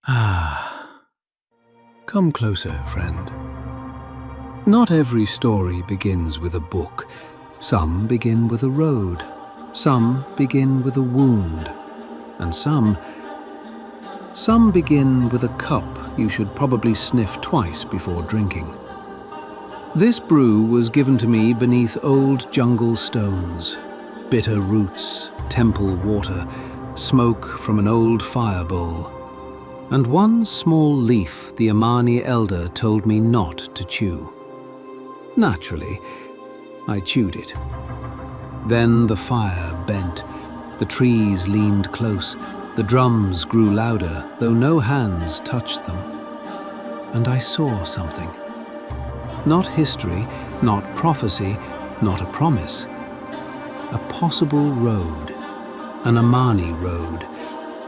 Ah, come closer, friend. Not every story begins with a book. Some begin with a road. Some begin with a wound. And some begin with a cup you should probably sniff twice before drinking. This brew was given to me beneath old jungle stones, bitter roots, temple water, smoke from an old fire bowl, and one small leaf the Amani elder told me not to chew. Naturally, I chewed it. Then the fire bent, the trees leaned close, the drums grew louder, though no hands touched them. And I saw something. Not history, not prophecy, not a promise. A possible road, an Amani road,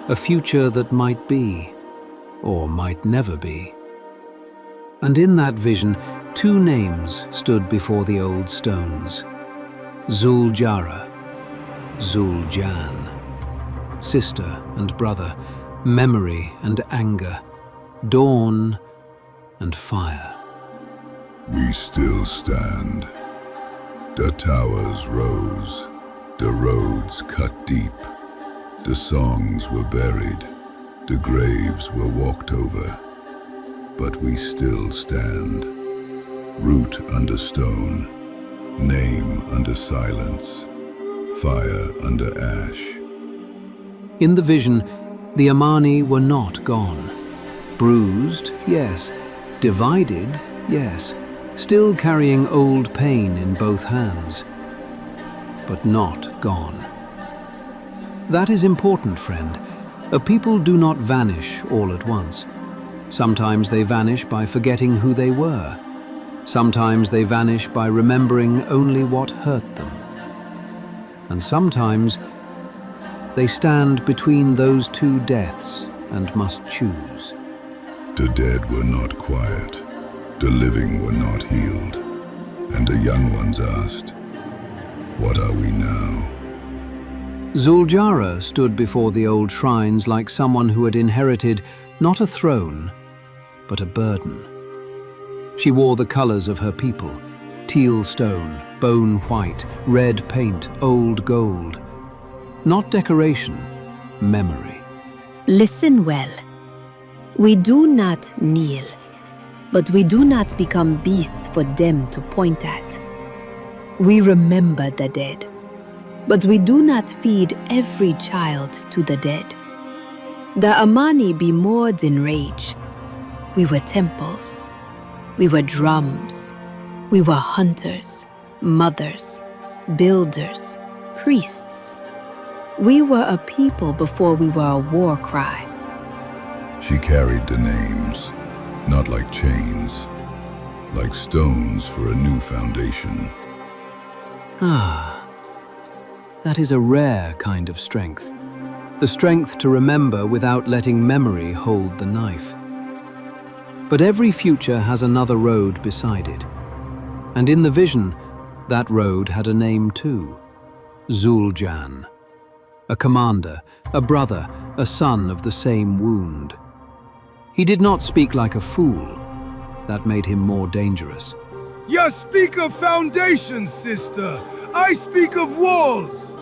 a future that might be, or might never be. And in that vision, two names stood before the old stones. Zul'Jarra, Zul'Jan. Sister and brother, memory and anger, dawn and fire. We still stand. The towers rose, the roads cut deep, the songs were buried, the graves were walked over, but we still stand. Root under stone, name under silence, fire under ash. In the vision, the Amani were not gone. Bruised, yes. Divided, yes. Still carrying old pain in both hands. But not gone. That is important, friend. A people do not vanish all at once. Sometimes they vanish by forgetting who they were. Sometimes they vanish by remembering only what hurt them. And sometimes they stand between those two deaths and must choose. The dead were not quiet, the living were not healed, and the young ones asked, "What are we now?" Zul'Jarra stood before the old shrines like someone who had inherited not a throne, but a burden. She wore the colors of her people, teal stone, bone white, red paint, old gold. Not decoration, memory. Listen well. We do not kneel, but we do not become beasts for them to point at. We remember the dead, but we do not feed every child to the dead. The Amani be moored in rage. We were temples. We were drums. We were hunters, mothers, builders, priests. We were a people before we were a war cry. She carried the names, not like chains, like stones for a new foundation. Ah, that is a rare kind of strength. The strength to remember without letting memory hold the knife. But every future has another road beside it. And in the vision, that road had a name too. Zul'Jan. A commander, a brother, a son of the same wound. He did not speak like a fool. That made him more dangerous. You speak of foundations, sister. I speak of walls.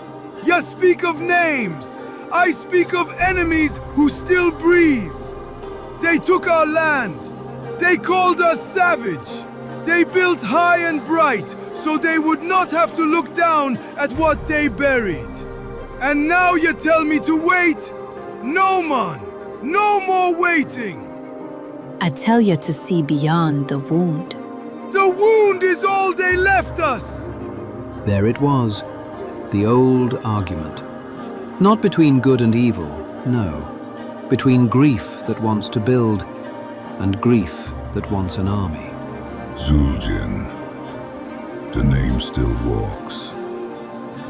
You speak of names. I speak of enemies who still breathe. They took our land. They called us savage. They built high and bright so they would not have to look down at what they buried. And now you tell me to wait? No, man. No more waiting. I tell you to see beyond the wound. The wound is all they left us. There it was, the old argument. Not between good and evil, no. Between grief that wants to build and grief that wants an army. Zul'Jan. The name still walks.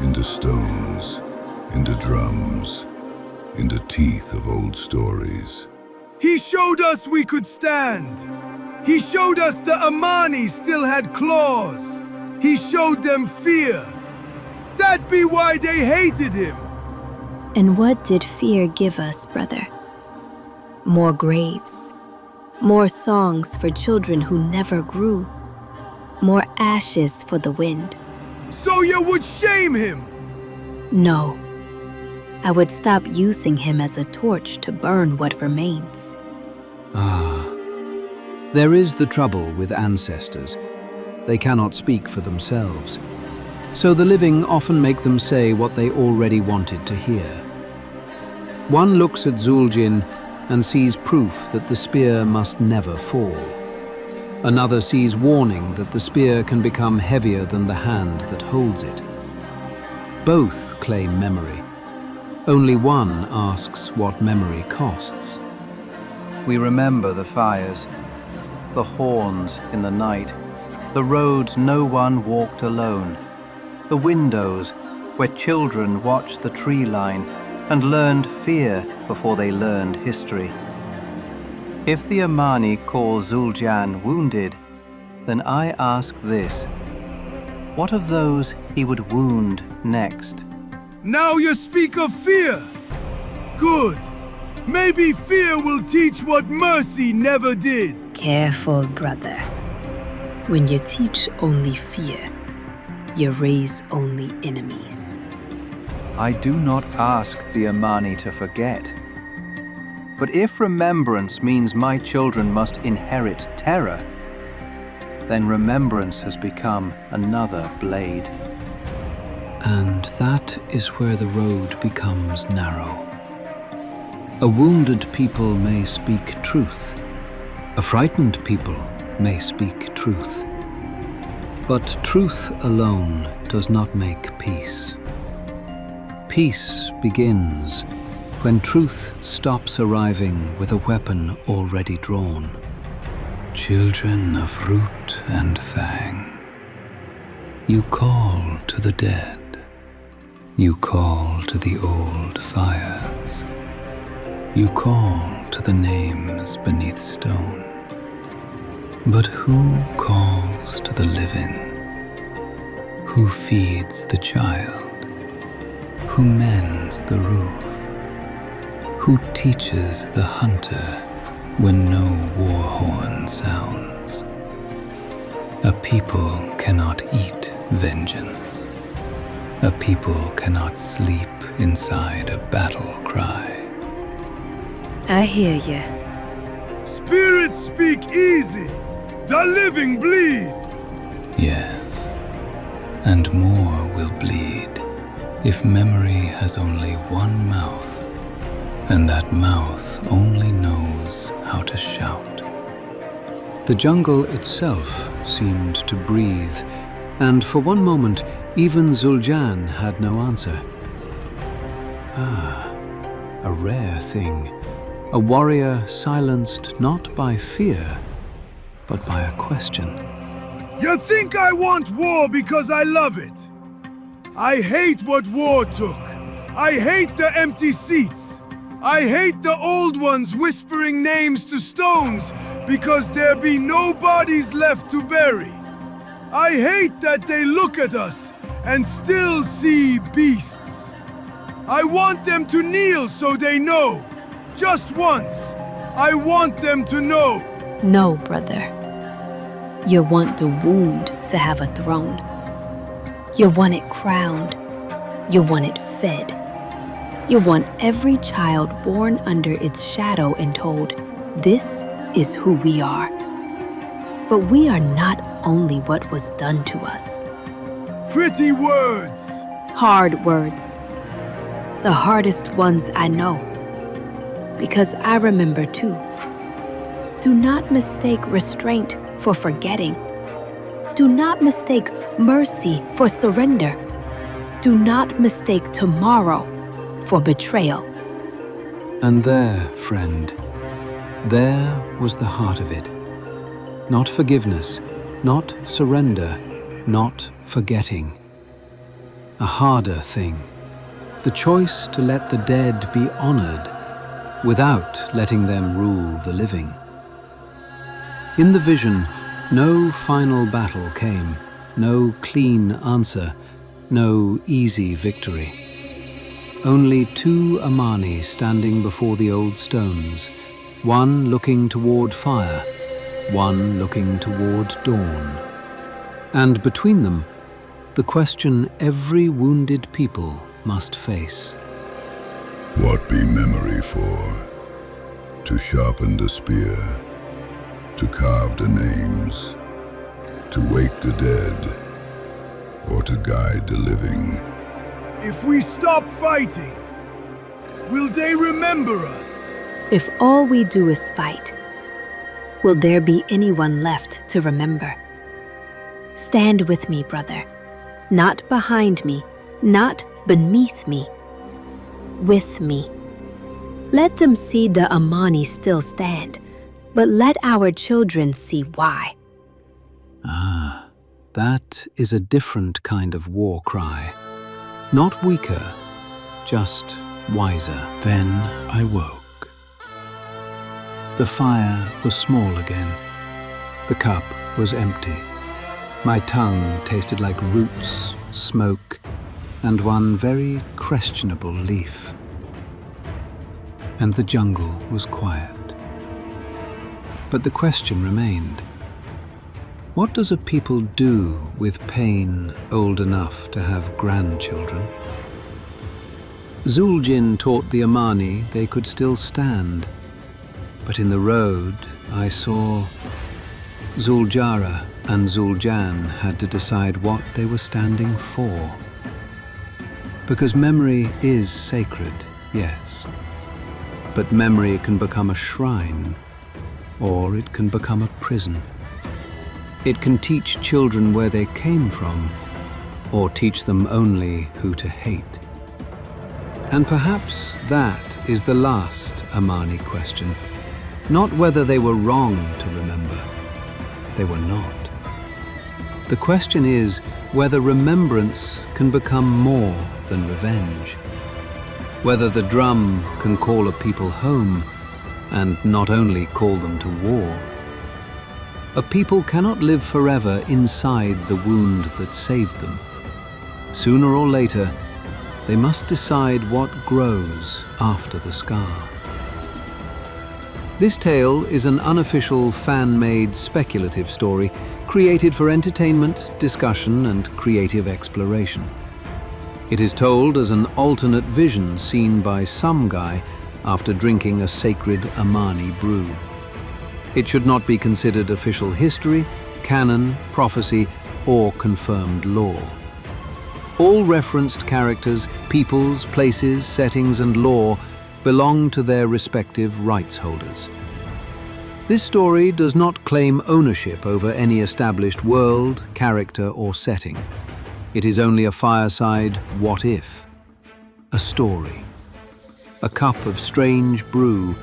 In the stones, in the drums, in the teeth of old stories. He showed us we could stand. He showed us the Amani still had claws. He showed them fear. That be why they hated him. And what did fear give us, brother? More graves. More songs for children who never grew. More ashes for the wind. So you would shame him? No. I would stop using him as a torch to burn what remains. There is the trouble with ancestors. They cannot speak for themselves. So the living often make them say what they already wanted to hear. One looks at Zul'Jan and sees proof that the spear must never fall. Another sees warning that the spear can become heavier than the hand that holds it. Both claim memory. Only one asks what memory costs. We remember the fires, the horns in the night, the roads no one walked alone, the windows where children watched the tree line and learned fear before they learned history. If the Amani call Zul'Jan wounded, then I ask this: what of those he would wound next? Now you speak of fear. Good. Maybe fear will teach what mercy never did. Careful, brother. When you teach only fear, you raise only enemies. I do not ask the Amani to forget. But if remembrance means my children must inherit terror, then remembrance has become another blade. And that is where the road becomes narrow. A wounded people may speak truth. A frightened people may speak truth. But truth alone does not make peace. Peace begins when truth stops arriving with a weapon already drawn. Children of root and thang, you call to the dead. You call to the old fires. You call to the names beneath stone. But who calls to the living? Who feeds the child? Who mends the roof? Who teaches the hunter when no war horn sounds? A people cannot eat vengeance. A people cannot sleep inside a battle cry. I hear you. Spirits speak easy. The living bleed. Yes, and more will bleed if memory has only one mouth, and that mouth only knows how to shout. The jungle itself seemed to breathe, and for one moment, even Zul'Jan had no answer. A rare thing. A warrior silenced not by fear, but by a question. You think I want war because I love it? I hate what war took. I hate the empty seats. I hate the old ones whispering names to stones because there be no bodies left to bury. I hate that they look at us and still see beasts. I want them to kneel so they know. Just once. I want them to know. No, brother. You want the wound to have a throne. You want it crowned. You want it fed. You want every child born under its shadow and told, this is who we are. But we are not only what was done to us. Pretty words. Hard words. The hardest ones I know. Because I remember too. Do not mistake restraint for forgetting. Do not mistake mercy for surrender. Do not mistake tomorrow for betrayal. And there, friend, there was the heart of it. Not forgiveness, not surrender, not forgetting. A harder thing. The choice to let the dead be honored without letting them rule the living. In the vision, no final battle came, no clean answer, no easy victory. Only two Amani standing before the old stones, one looking toward fire, one looking toward dawn. And between them, the question every wounded people must face. What be memory for? To sharpen the spear, to carve the names, to wake the dead, or to guide the living? If we stop fighting, will they remember us? If all we do is fight, will there be anyone left to remember? Stand with me, brother. Not behind me, not beneath me. With me. Let them see the Amani still stand, but let our children see why. Ah, that is a different kind of war cry. Not weaker, just wiser. Then I woke. The fire was small again. The cup was empty. My tongue tasted like roots, smoke, and one very questionable leaf. And the jungle was quiet. But the question remained. What does a people do with pain old enough to have grandchildren? Zul'Jan taught the Amani they could still stand. But in the road, I saw Zul'Jarra and Zul'Jan had to decide what they were standing for. Because memory is sacred, yes. But memory can become a shrine, or it can become a prison. It can teach children where they came from, or teach them only who to hate. And perhaps that is the last Amani question. Not whether they were wrong to remember. They were not. The question is whether remembrance can become more than revenge. Whether the drum can call a people home and not only call them to war. A people cannot live forever inside the wound that saved them. Sooner or later, they must decide what grows after the scar. This tale is an unofficial fan-made speculative story created for entertainment, discussion, and creative exploration. It is told as an alternate vision seen by Someguy after drinking a sacred Amani brew. It should not be considered official history, canon, prophecy, or confirmed lore. All referenced characters, peoples, places, settings, and lore belong to their respective rights holders. This story does not claim ownership over any established world, character, or setting. It is only a fireside what if, a story, a cup of strange brew,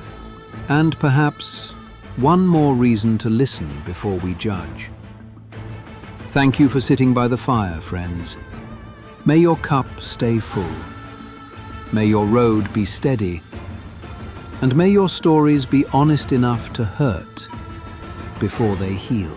and perhaps one more reason to listen before we judge. Thank you for sitting by the fire, friends. May your cup stay full. May your road be steady. And may your stories be honest enough to hurt before they heal.